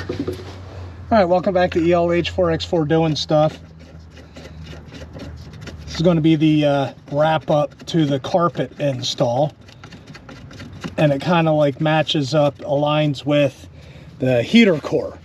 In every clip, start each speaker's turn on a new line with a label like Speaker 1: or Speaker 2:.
Speaker 1: All right, welcome back to ELH4X4 doing stuff. This is going to be the wrap up to the carpet install, and it kind of like matches up, aligns with the heater core.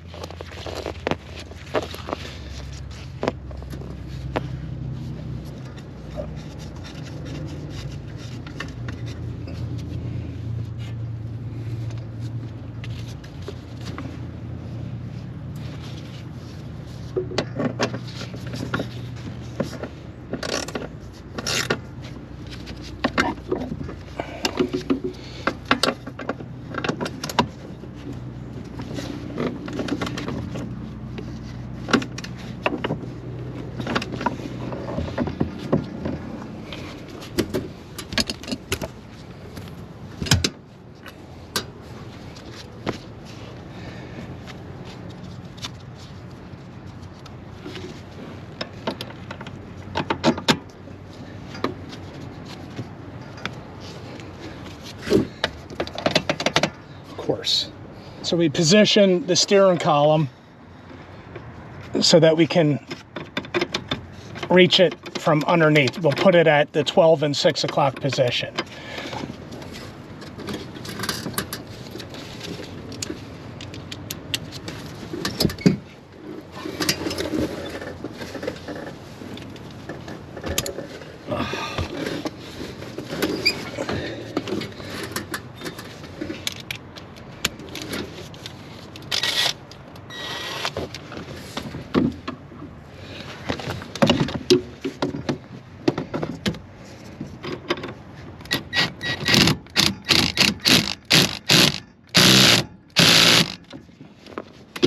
Speaker 1: Course. So we position the steering column so that we can reach it from underneath. We'll put it at the 12 and 6 o'clock position.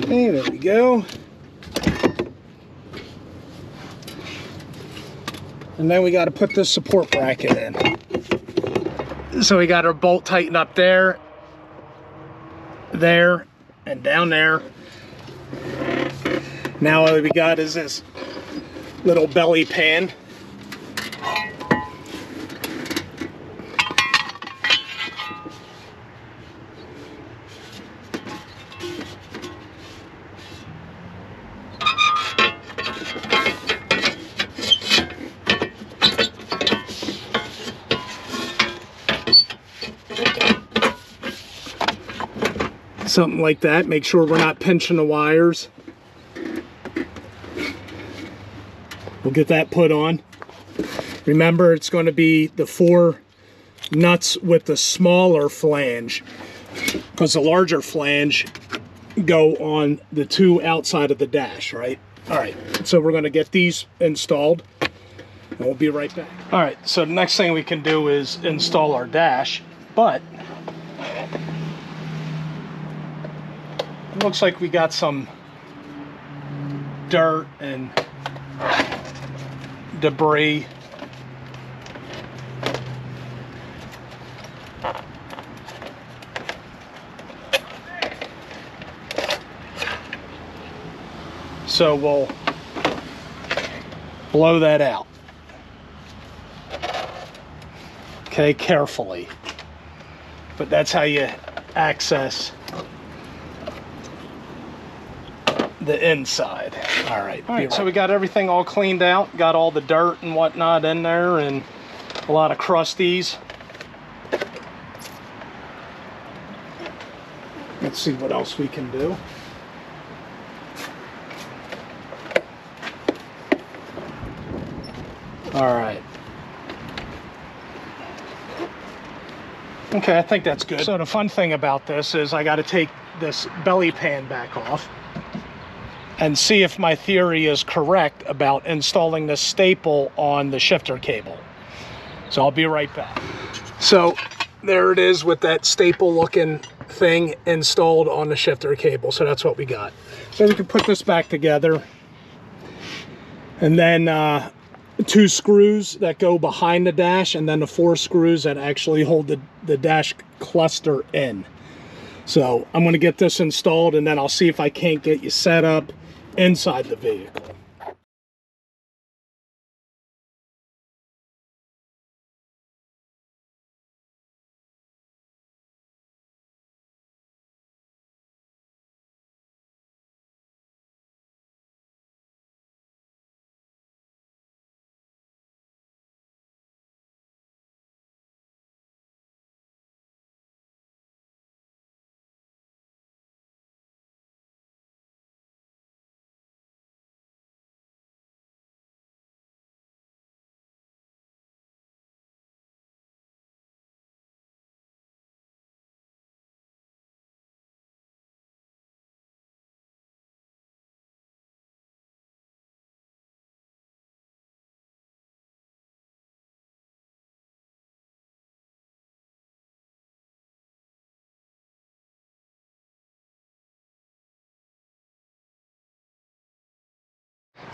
Speaker 1: Okay, there we go. And then we got to put this support bracket in. So we got our bolt tightened up there, and down there. Now all we got is this little belly pan. Something like that. Make sure we're not pinching the wires. We'll get that put on. Remember, it's going to be the 4 nuts with the smaller flange, because the larger flange go on the 2 outside of the dash, right? All right, so we're going to get these installed, and we'll be right back. All right, so the next thing we can do is install our dash, but it looks like we got some dirt and debris. So we'll blow that out. Okay, carefully. But that's how you access the inside. All right, so we got everything all cleaned out, got all the dirt and whatnot in there, and a lot of crusties. Let's see what else we can do. All right. Okay, I think that's good. So the fun thing about this is I got to take this belly pan back off and see if my theory is correct about installing this staple on the shifter cable. So I'll be right back. So there it is with that staple looking thing installed on the shifter cable. So that's what we got. So we can put this back together. And then 2 screws that go behind the dash, and then the 4 screws that actually hold the dash cluster in. So I'm going to get this installed, and then I'll see if I can't get you set up inside the vehicle.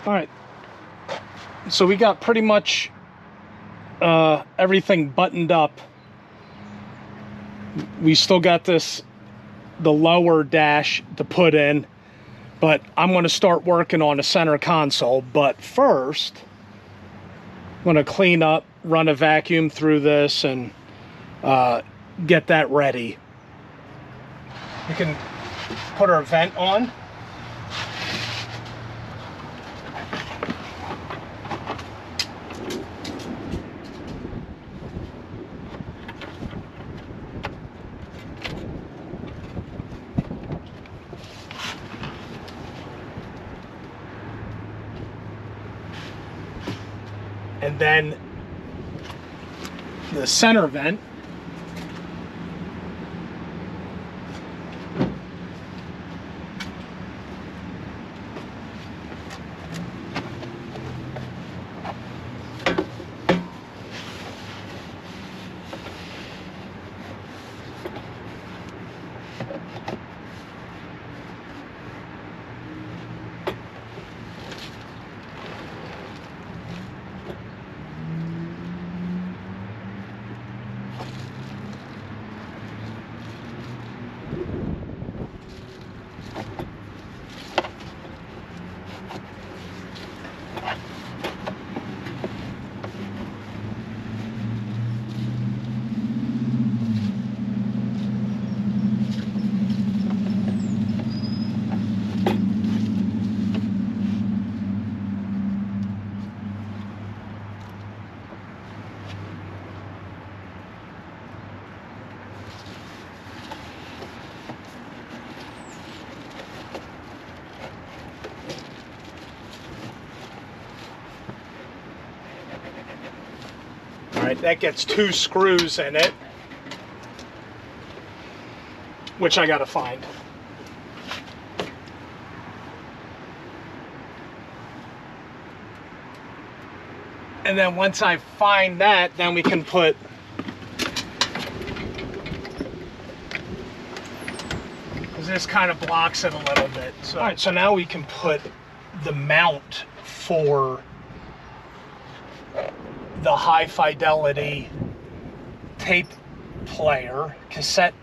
Speaker 1: All right, so we got pretty much everything buttoned up. We still got the lower dash to put in, but I'm going to start working on the center console. But first, I'm going to clean up, run a vacuum through this, and get that ready. We can put our vent on. And then the center vent. Alright, that gets 2 screws in it, which I gotta find. And then once I find that, then we can put this kind of blocks it a little bit. So, all right, so now we can put the mount for the high fidelity tape player, cassette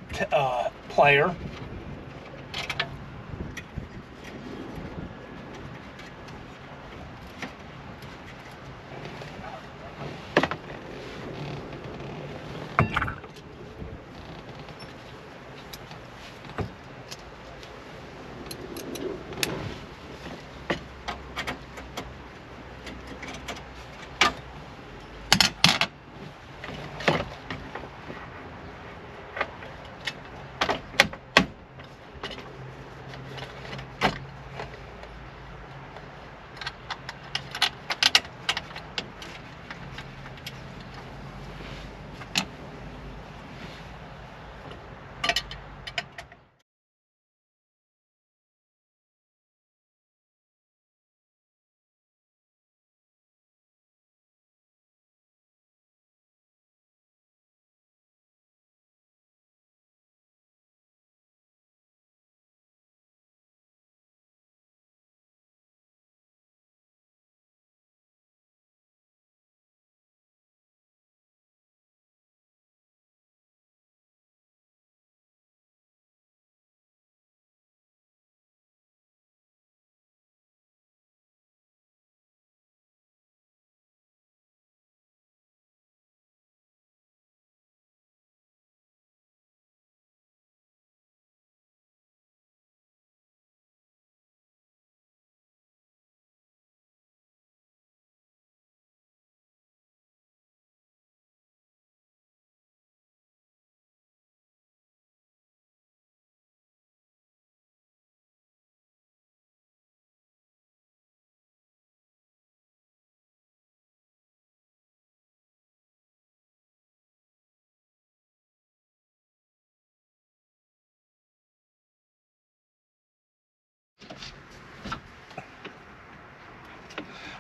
Speaker 1: player.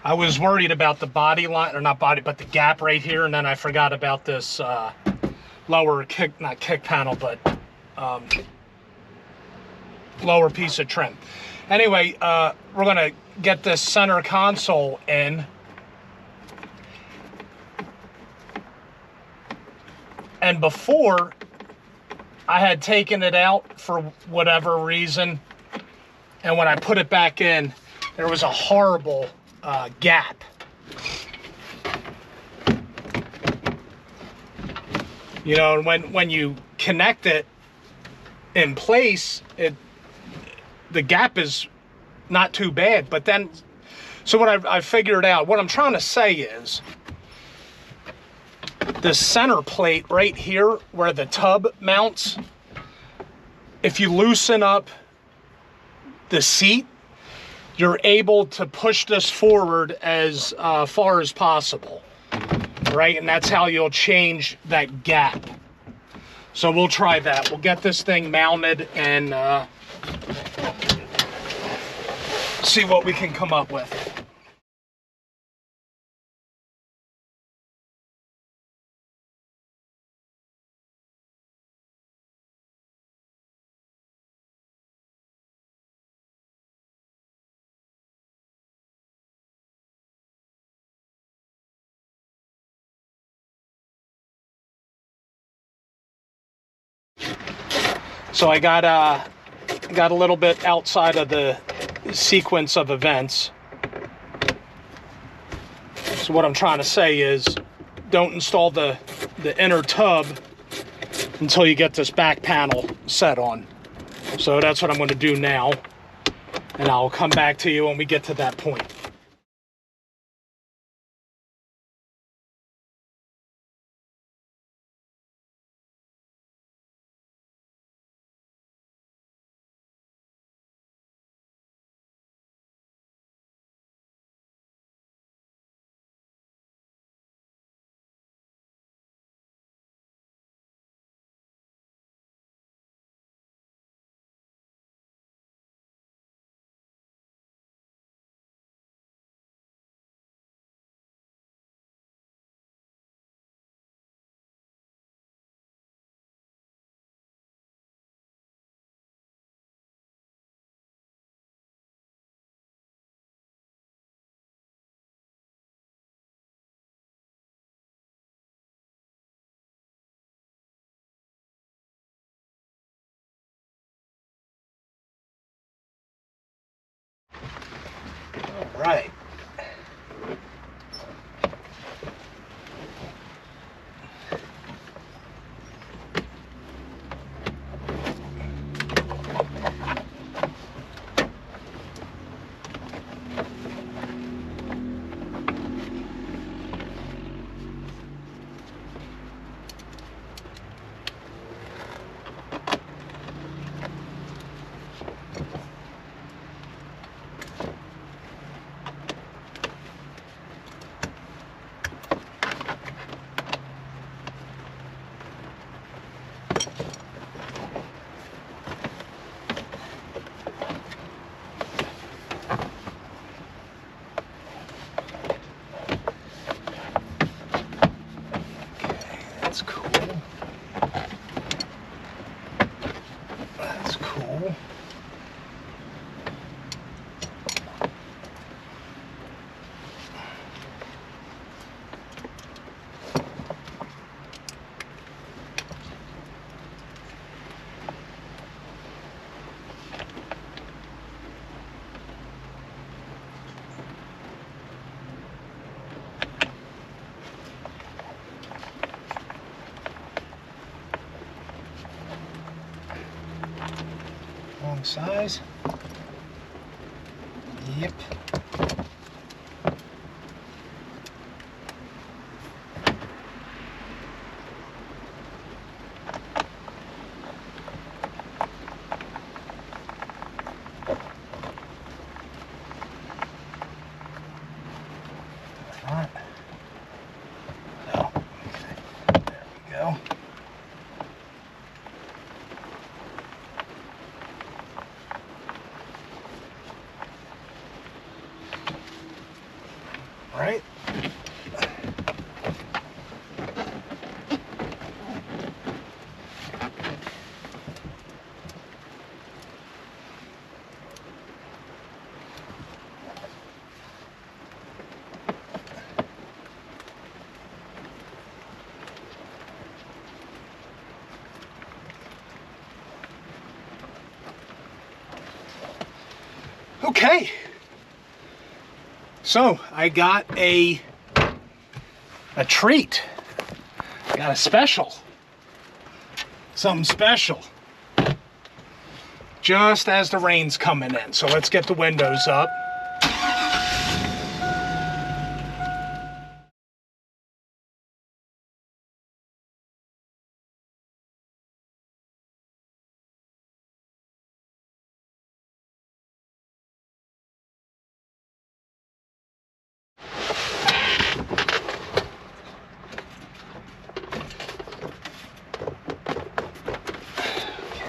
Speaker 1: I was worried about the body line, or not body, but the gap right here, and then I forgot about this lower kick, not kick panel, but lower piece of trim. Anyway, we're gonna get this center console in. And before, I had taken it out for whatever reason, and when I put it back in, there was a horrible gap. You know, and when you connect it in place, the gap is not too bad. But then, so what I figured out, what I'm trying to say is, the center plate right here where the tub mounts, if you loosen up the seat, you're able to push this forward as far as possible, right? And that's how you'll change that gap. So we'll try that. We'll get this thing mounted and see what we can come up with. So I got a little bit outside of the sequence of events. So what I'm trying to say is, don't install the inner tub until you get this back panel set on. So that's what I'm going to do now, and I'll come back to you when we get to that point. All right. That's cool. That's cool. Wrong size. Yep. All right. Oh, okay. There we go. Right. Okay. So I got a treat. I got a special. Something special. Just as the rain's coming in. So let's get the windows up.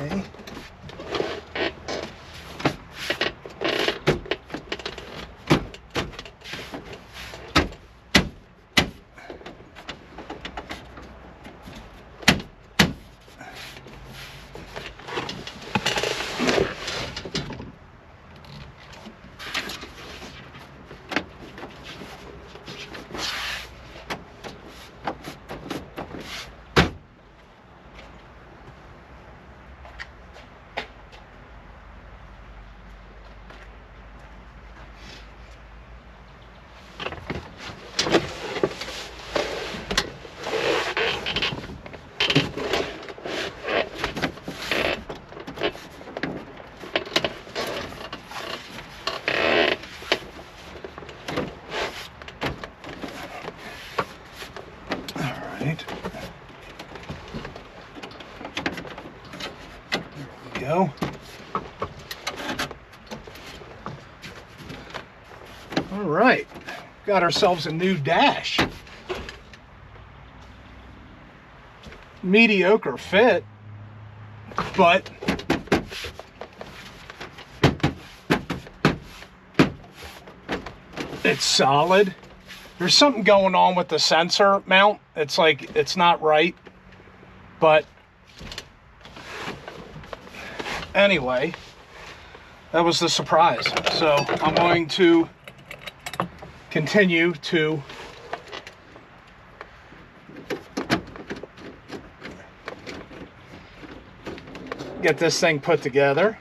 Speaker 1: Okay. There we go. All right, got ourselves a new dash. Mediocre fit, but it's solid. There's something going on with the sensor mount. It's like, it's not right. But anyway, that was the surprise. So I'm going to continue to get this thing put together.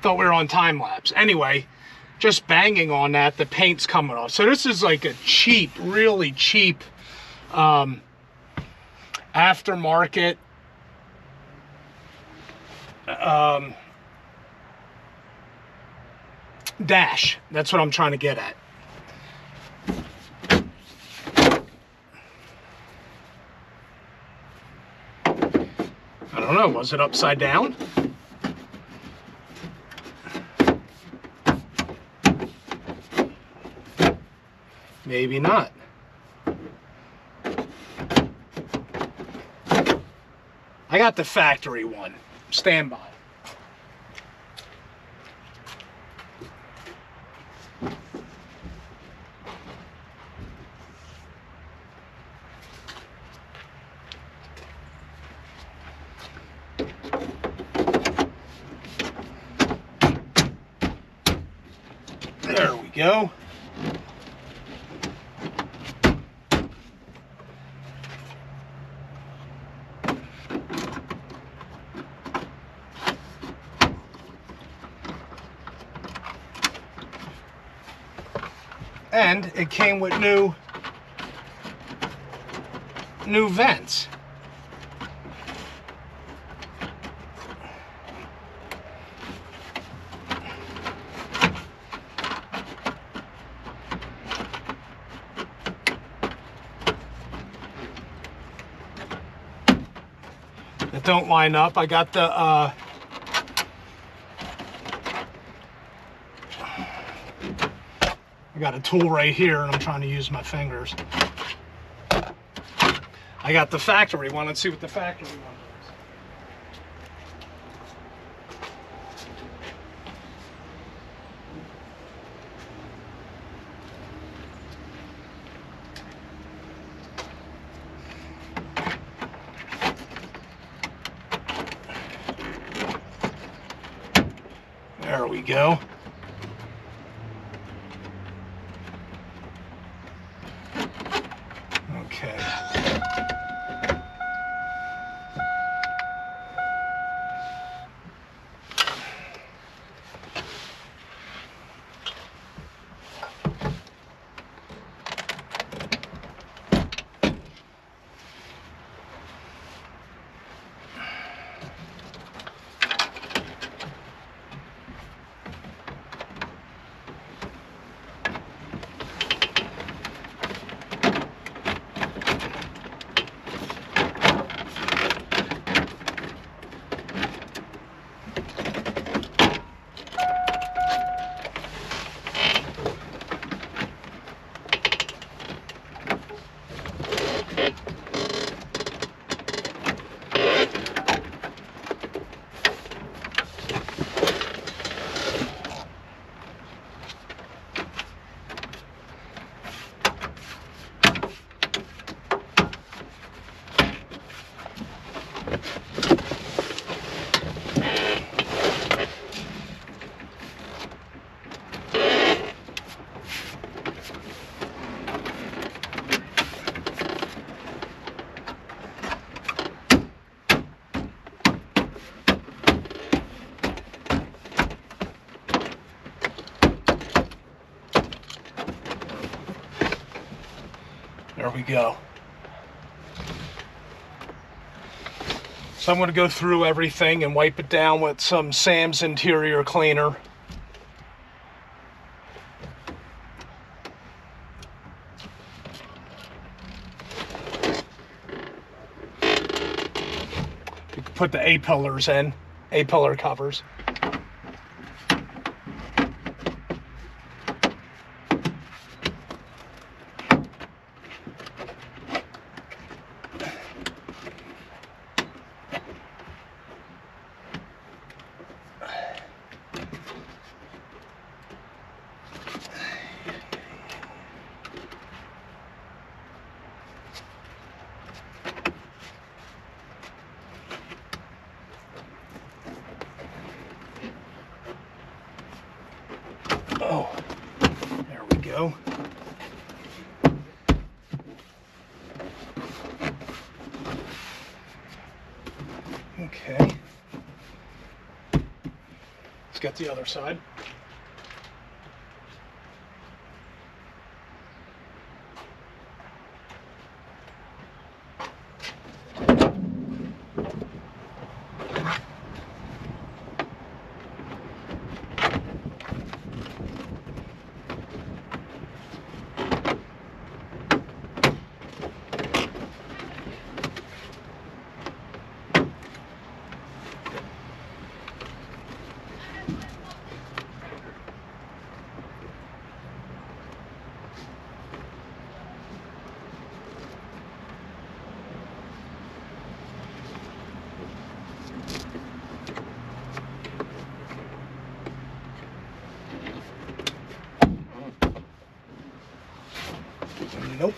Speaker 1: Thought we were on time lapse. Anyway, just banging on that, the paint's coming off. So this is like a cheap, really cheap aftermarket dash. That's what I'm trying to get at. I don't know, was it upside down? Maybe not. I got the factory one. Stand by. There we go. And it came with new vents. That don't line up. I got the I got a tool right here and I'm trying to use my fingers. I got the factory one. Let's see what the factory one is. There we go. Okay. There we go. So I'm going to go through everything and wipe it down with some Sam's interior cleaner. You can put the A-pillars in, A-pillar covers. Oh, there we go. Okay. Let's get the other side. Nope.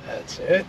Speaker 1: That's it.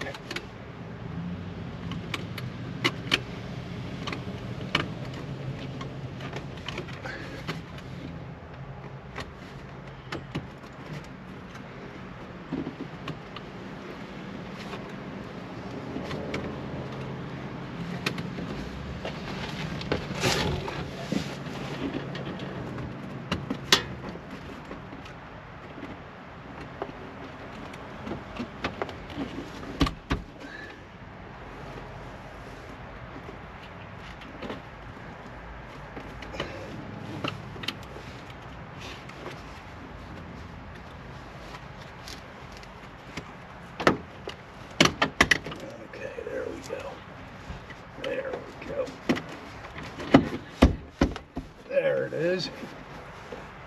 Speaker 1: There it is.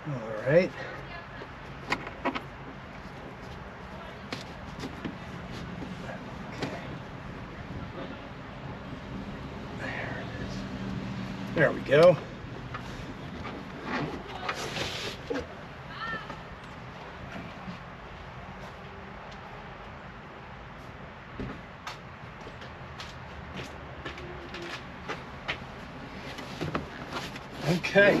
Speaker 1: All right. There it is. There we go. Okay.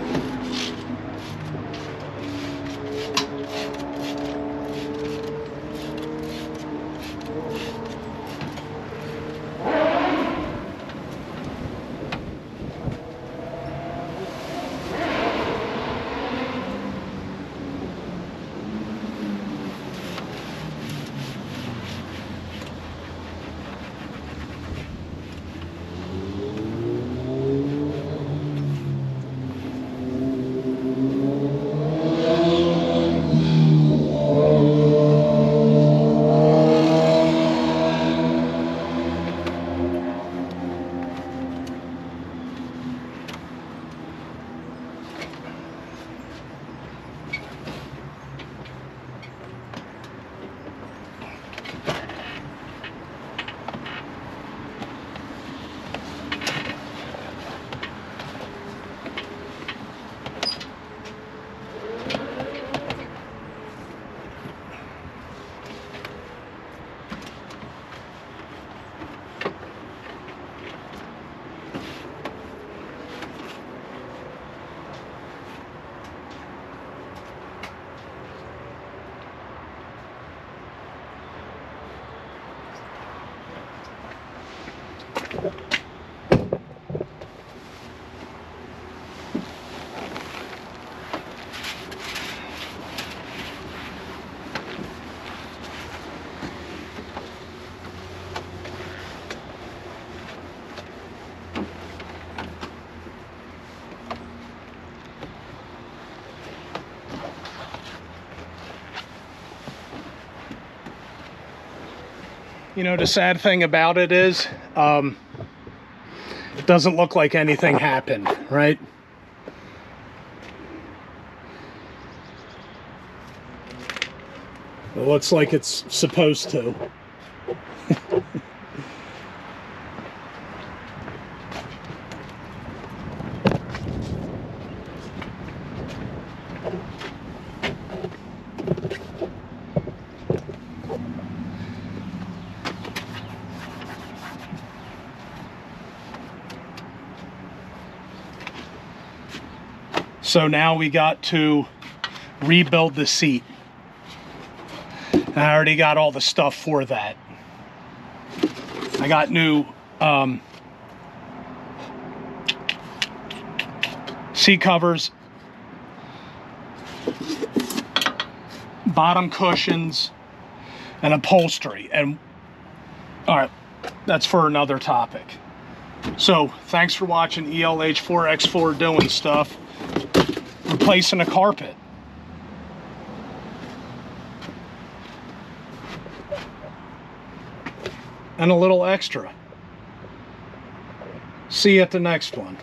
Speaker 1: You know, the sad thing about it is, it doesn't look like anything happened, right? It looks like it's supposed to. So now we got to rebuild the seat. I already got all the stuff for that. I got new seat covers, bottom cushions, and upholstery. And all right, that's for another topic. So thanks for watching ELH4X4 doing stuff. Replacing a carpet. And a little extra. See you at the next one.